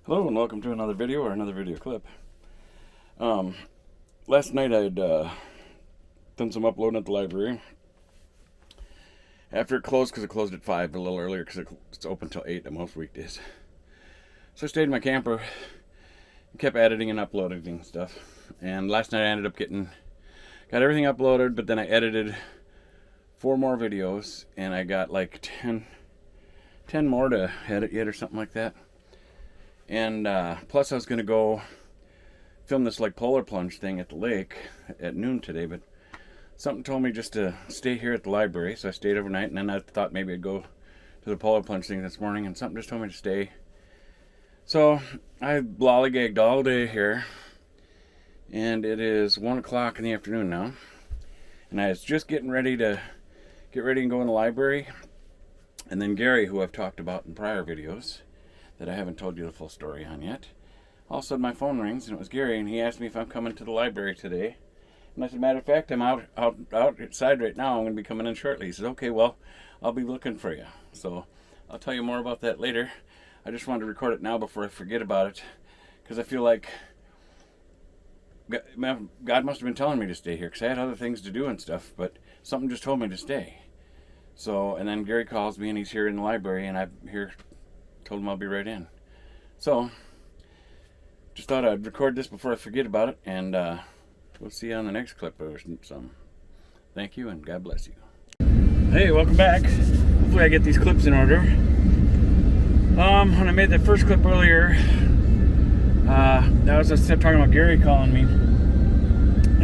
Hello and welcome to another video or another video clip. Last night I'd done some uploading at the library. After it closed, because it closed at 5, a little earlier because it's open till 8 on most weekdays. So I stayed in my camper and kept editing and uploading stuff. And last night I ended up got everything uploaded, but then I edited 4 more videos and I got like 10 more to edit yet or something like that. And plus I was going to go film this like polar plunge thing at the lake at noon today, but something told me just to stay here at the library, so I stayed overnight, and then I thought maybe I'd go to the polar plunge thing this morning, and something just told me to stay. So I lollygagged all day here, and it is 1 o'clock in the afternoon now, and I was just getting ready and go in the library, and then Gary, who I've talked about in prior videos, that I haven't told you the full story on yet. All of a sudden my phone rings, and it was Gary, and he asked me if I'm coming to the library today. And I said, matter of fact, I'm outside right now. I'm going to be coming in shortly. He said, okay, well, I'll be looking for you. So I'll tell you more about that later. I just wanted to record it now before I forget about it, because I feel like God must have been telling me to stay here, because I had other things to do and stuff, but something just told me to stay. So, and then Gary calls me, and he's here in the library, and I'm here. Told him I'll be right in. So, just thought I'd record this before I forget about it, and we'll see you on the next clip or some. Thank you, and God bless you. Hey, welcome back. Hopefully I get these clips in order. When I made that first clip earlier, that was just talking about Gary calling me,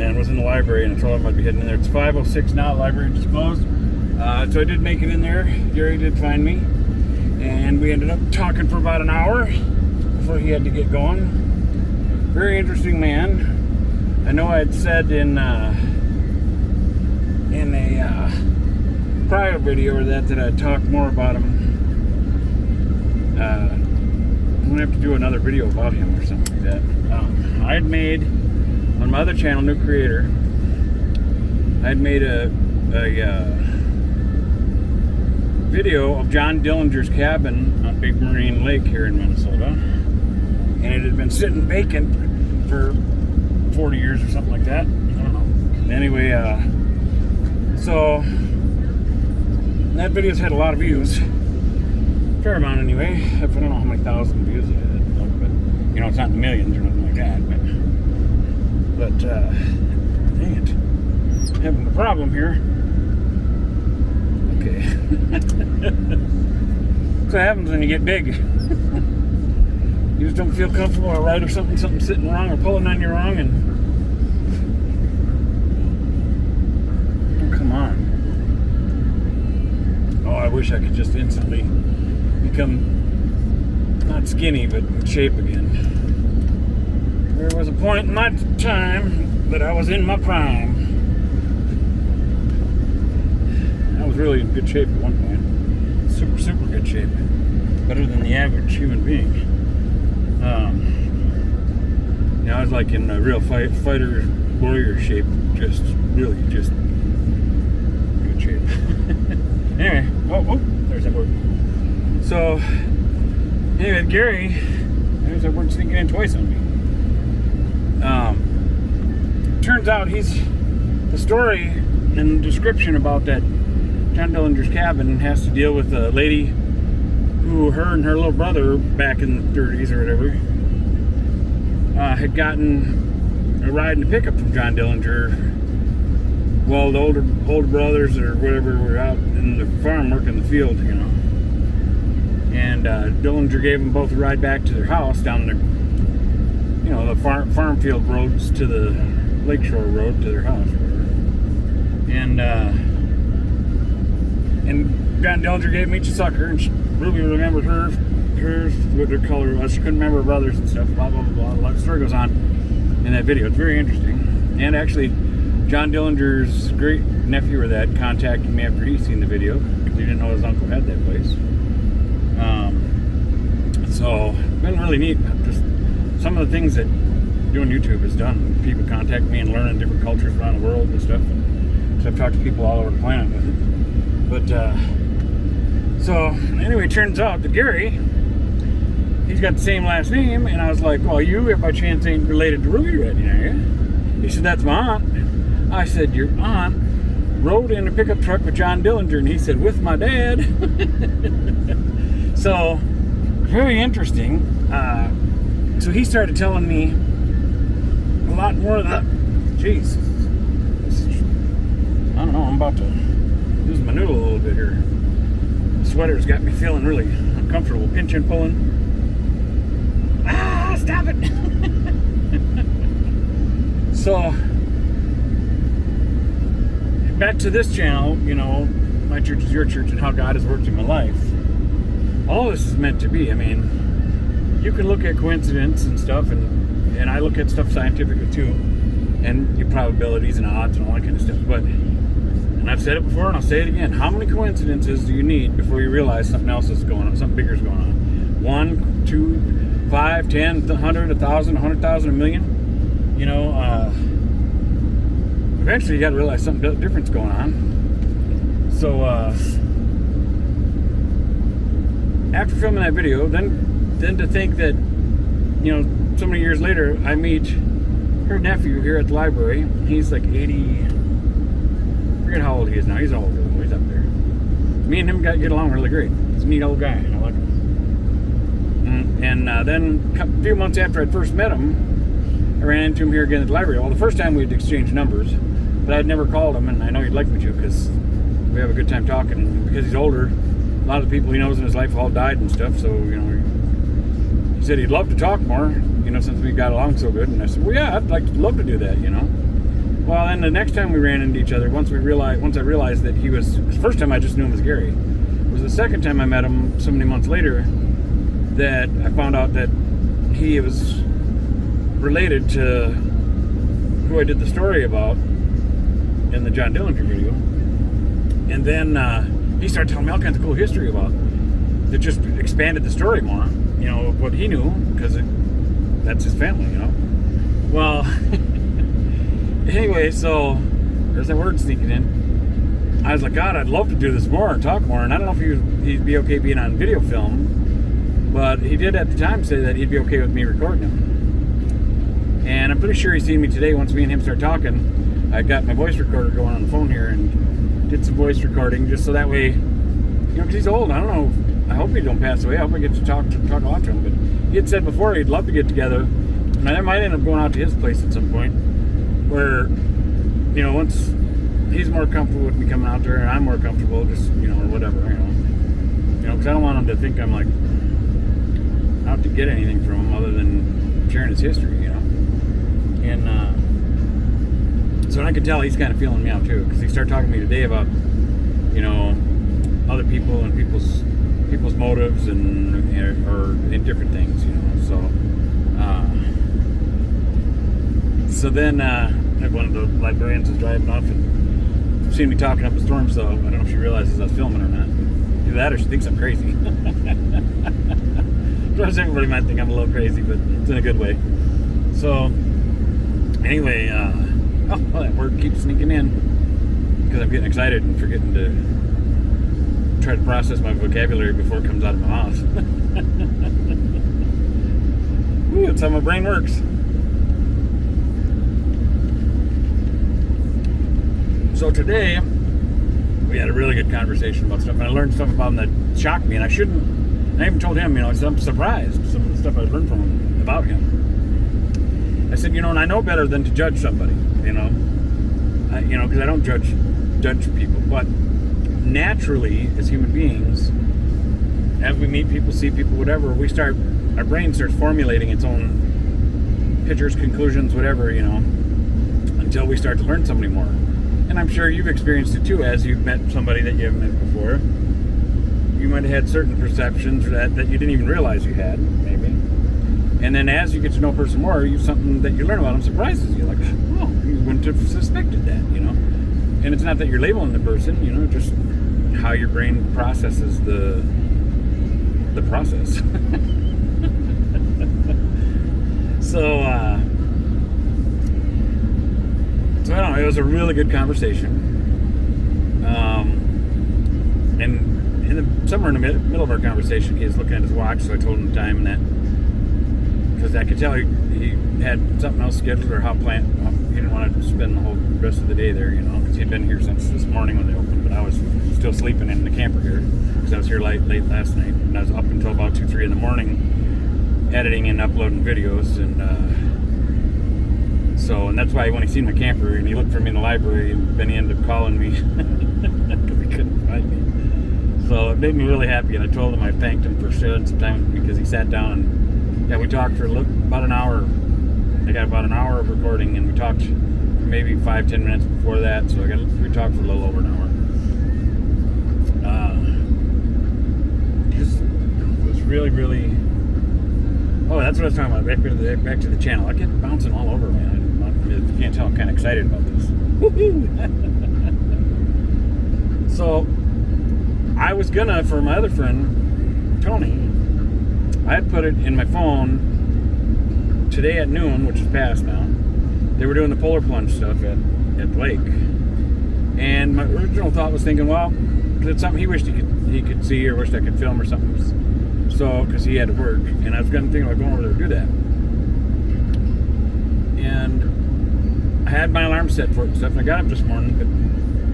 and was in the library, and I told him I'd be heading in there. It's 5:06 now, the library just closed. So I did make it in there. Gary did find me. And we ended up talking for about an hour before he had to get going. Very interesting man. I know I had said in a prior video or that I'd talk more about him. I'm going to have to do another video about him or something like that. I had made, on my other channel, New Creator, I had made a video of John Dillinger's cabin on Big Marine Lake here in Minnesota, and it had been sitting vacant for 40 years or something like that. I don't know. Anyway, so that video's had a lot of views, fair amount anyway. I don't know how many thousand views it had, but you know, it's not in the millions or nothing like that. But dang it, I'm having a problem here. Okay. That's what happens when you get big. You just don't feel comfortable or right, or something's sitting wrong or pulling on you wrong, and oh, come on. Oh, I wish I could just instantly become not skinny but in shape again. There was a point in my time that I was in my prime. Really in good shape at one point. Super good shape. Better than the average human being. I was like in a real fighter warrior shape. Really good shape. Anyway, there's that word. So, anyway, Gary, there's that word sneaking in twice on me. Turns out the story and the description about that John Dillinger's cabin has to deal with a lady who, her and her little brother, back in the 30s or whatever, had gotten a ride in a pickup from John Dillinger. Well, the older brothers or whatever were out in the farm working the field, you know. And Dillinger gave them both a ride back to their house down the, the farm field roads to the lakeshore road to their house. And John Dillinger gave me each a sucker, and Ruby remembered hers, what their color was. She couldn't remember her brothers and stuff, blah, blah, blah, blah. The story goes on in that video. It's very interesting. And actually, John Dillinger's great nephew or that contacted me after he'd seen the video, because he didn't know his uncle had that place. So, it's been really neat. Just some of the things that doing YouTube has done. People contact me and learning different cultures around the world and stuff. So I've talked to people all over the planet with it. But, so, anyway, it turns out that Gary he's got the same last name, and I was like, well, you by chance ain't related to Ruby Redding, are you? He said, that's my aunt. I said, your aunt rode in a pickup truck with John Dillinger, and he said, with my dad. So, very interesting. So he started telling me a lot more of that. Jeez. I don't know, I'm about to lose my noodle a little bit here. The sweater's got me feeling really uncomfortable, pinching, pulling. Ah, stop it! So, back to this channel, you know, my church is your church and how God has worked in my life. All this is meant to be. I mean, you can look at coincidence and stuff, and I look at stuff scientifically too, and your probabilities and odds and all that kind of stuff. But, and I've said it before and I'll say it again, how many coincidences do you need before you realize something else is going on, something bigger is going on? 1, 2, 5, 10, 100, 1,000, 100,000, a million? You know, eventually you got to realize something different's going on. So, after filming that video, then to think that, you know, so many years later, I meet her nephew here at the library. He's like 80, I forget how old he is now. He's older. He's up there. Me and him get along really great. He's a neat old guy. I like him. And then a few months after I'd first met him, I ran into him here again at the library. Well, the first time we'd exchanged numbers, but I'd never called him, and I know he'd like me to because we have a good time talking. And because he's older, a lot of the people he knows in his life have all died and stuff, so, you know, he said he'd love to talk more, you know, since we got along so good. And I said, well, yeah, I'd love to do that, you know. Well, then the next time we ran into each other, once I realized that he was, the first time I just knew him as Gary. It was the second time I met him so many months later that I found out that he was related to who I did the story about in the John Dillinger video. And then he started telling me all kinds of cool history about that, just expanded the story more, you know, of what he knew, because that's his family, you know. Well, anyway, so there's that word sneaking in. I was like, God, I'd love to do this more and talk more, and I don't know if he'd be okay being on video film, but he did at the time say that he'd be okay with me recording him. And I'm pretty sure he's seen me today. Once me and him start talking, I got my voice recorder going on the phone here and did some voice recording, just so that way, you know, because he's old. I don't know. I hope he don't pass away. I hope I get to talk a lot to him. But he had said before he'd love to get together, and I might end up going out to his place at some point, where, you know, once he's more comfortable with me coming out there and I'm more comfortable, just, you know, or whatever, you know, because I don't want him to think I'm like out to get anything from him other than sharing his history, you know. And so I could tell he's kind of feeling me out too, because he started talking to me today about, you know, other people and people's motives and or in different things, you know. So then one of the librarians was driving off and seen me talking up a storm, so I don't know if she realizes I was filming or not. Either that or she thinks I'm crazy. Of course, everybody might think I'm a little crazy, but it's in a good way. So anyway, that word keeps sneaking in because I'm getting excited and forgetting to try to process my vocabulary before it comes out of my mouth. Ooh, that's how my brain works. So today, we had a really good conversation about stuff, and I learned stuff about him that shocked me, and I even told him, you know, I said, I'm surprised, some of the stuff I learned from him, about him. I said, you know, and I know better than to judge somebody, you know, because I don't judge people, but naturally, as human beings, as we meet people, see people, whatever, our brain starts formulating its own pictures, conclusions, whatever, you know, until we start to learn somebody more. And I'm sure you've experienced it too, as you've met somebody that you haven't met before. You might have had certain perceptions that you didn't even realize you had, maybe. And then as you get to know a person more, something that you learn about them surprises you. Like, oh, you wouldn't have suspected that, you know. And it's not that you're labeling the person, you know, just how your brain processes the process. So I don't know, it was a really good conversation. And somewhere in the middle of our conversation, he was looking at his watch, so I told him the time and that, because I could tell he had something else scheduled or he didn't want to spend the whole rest of the day there, because he'd been here since this morning when they opened, but I was still sleeping in the camper here because I was here late last night, and I was up until about 2-3 in the morning editing and uploading videos, and that's why when he seen my camper and he looked for me in the library, and then he ended up calling me because he couldn't find me. So it made me really happy, and I told him I thanked him for sharing some time with me because he sat down and we talked for about an hour. I got about an hour of recording, and we talked for maybe 5-10 minutes before that, so we talked for a little over an hour. It was really, really. Oh, that's what I was talking about. Back to the channel. I get bouncing all over, man. If you can't tell, I'm kind of excited about this. Woohoo! So, I was gonna, for my other friend, Tony, I had put it in my phone today at noon, which is past now. They were doing the polar plunge stuff at the lake. And my original thought was thinking, well, it's something he wished he could see or wished I could film or something. So, because he had to work, and I was going to think about going over there to do that. And I had my alarm set for it and stuff, and I got up this morning, but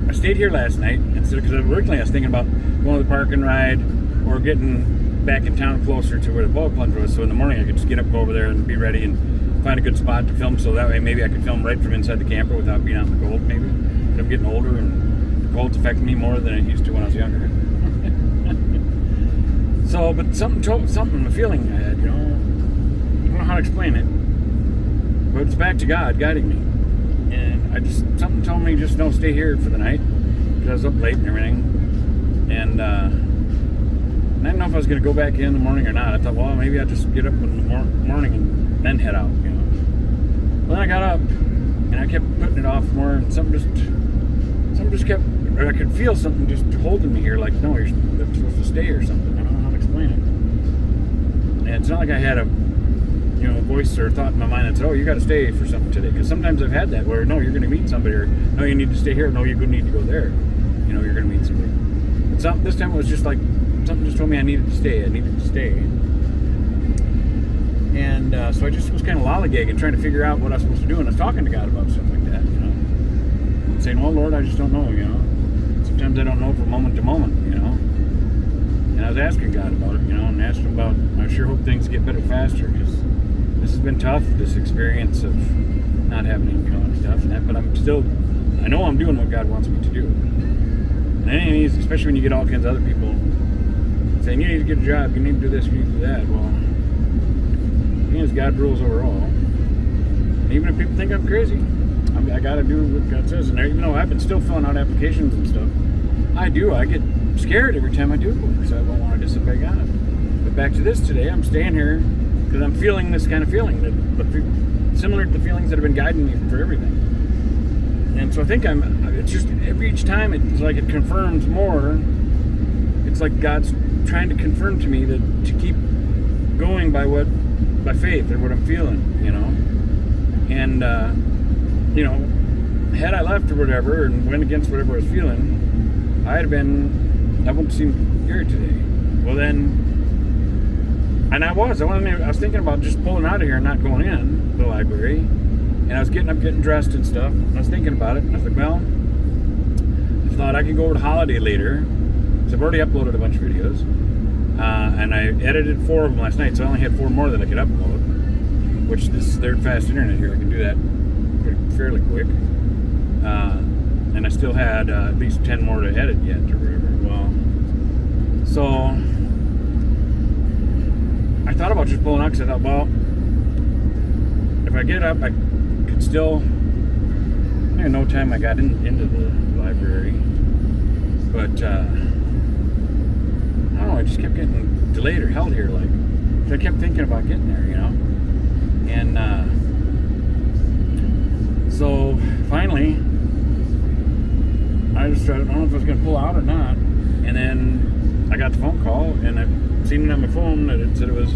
I stayed here last night instead, because originally I was thinking about going to the park and ride or getting back in town closer to where the polar plunge was, so in the morning I could just get up, go over there, and be ready and find a good spot to film, so that way maybe I could film right from inside the camper without being out in the cold, maybe. But I'm getting older, and the cold's affecting me more than it used to when I was younger. So, but something, a feeling I had, I don't know how to explain it, but it's back to God guiding me. And something told me just no, stay here for the night, because I was up late and everything. And I didn't know if I was going to go back in the morning or not. I thought, well, maybe I'll just get up in the morning and then head out, Well, then I got up, and I kept putting it off more, and something just kept, or I could feel something just holding me here, like, no, you're supposed to stay or something. I don't know how to explain it. And it's not like I had a voice or thought in my mind that said, oh, you got to stay for something today. Because sometimes I've had that where, no, you're going to meet somebody, or no, you need to stay here, no, you need to go there. You're going to meet somebody. But this time it was just like, something just told me I needed to stay. And so I just was kind of lollygagging, trying to figure out what I was supposed to do. And I was talking to God about stuff like that, And saying, oh, Lord, I just don't know, Sometimes I don't know from moment to moment, And I was asking God about it, and asked him about, I sure hope things get better faster, because this has been tough, this experience of not having income and stuff and that, but I know I'm doing what God wants me to do. And it ain't easy, especially when you get all kinds of other people saying, you need to get a job, you need to do this, you need to do that. Well, God rules over all. And even if people think I'm crazy, I gotta do what God says. And even though I've been still filling out applications and stuff, I get scared every time I do work, so I don't want to disobey God. But back to this today, I'm staying here because I'm feeling this kind of feeling, similar to the feelings that have been guiding me for everything. And so I think it's just each time it's like it confirms more. It's like God's trying to confirm to me that to keep going by faith or what I'm feeling, And had I left or whatever and went against whatever I was feeling, I wouldn't seem here today. Well then, and I was thinking about just pulling out of here and not going in the library. And I was getting up, getting dressed and stuff. And I was thinking about it, and I was like, well, I thought I could go over to Holiday later. So I've already uploaded a bunch of videos. And I edited 4 of them last night, so I only had 4 more that I could upload. Which they're fast internet here, I can do that fairly quick. And I still had at least 10 more to edit yet or whatever. Well, so I thought about just pulling out because I thought, well, if I get up, I could still. I had no time I got into the library, but I don't know. I just kept getting delayed or held here, so I kept thinking about getting there, And so finally, I don't know if I was going to pull out or not. And then I got the phone call, and I seen it on my phone that it said it was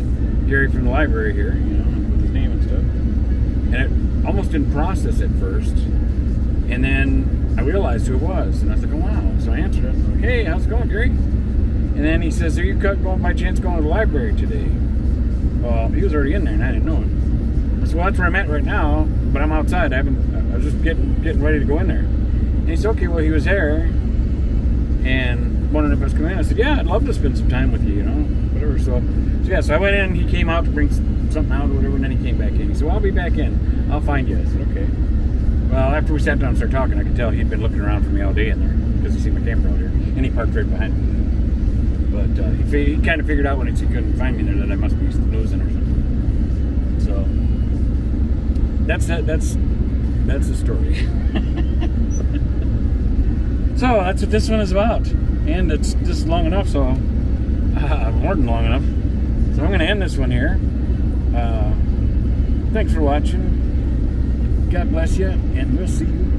Gary from the library here, with his name and stuff. And it almost didn't process at first. And then I realized who it was, and I was like, oh wow. So I answered it. I was like, hey, how's it going, Gary? And then he says, "Are you going by chance going to the library today?" Well, he was already in there, and I didn't know it. I said, "Well, that's where I'm at right now, but I'm outside. I was just getting ready to go in there." And he said, "Okay, well, he was there, and wanted if I was coming in." I said, "Yeah, I'd love to spend some time with you, you know, whatever." So yeah, so I went in. He came out to bring something out or whatever, and then he came back in. He said, "Well, I'll be back in. I'll find you." I said, "Okay." Well, after we sat down and started talking, I could tell he'd been looking around for me all day in there because he seen my camper out here, and he parked right behind me. But he kind of figured out when he couldn't find me there that I must be snoozing or something. So that's the story. So that's what this one is about, and it's just long enough. So more than long enough. So I'm going to end this one here. Thanks for watching. God bless you, and we'll see you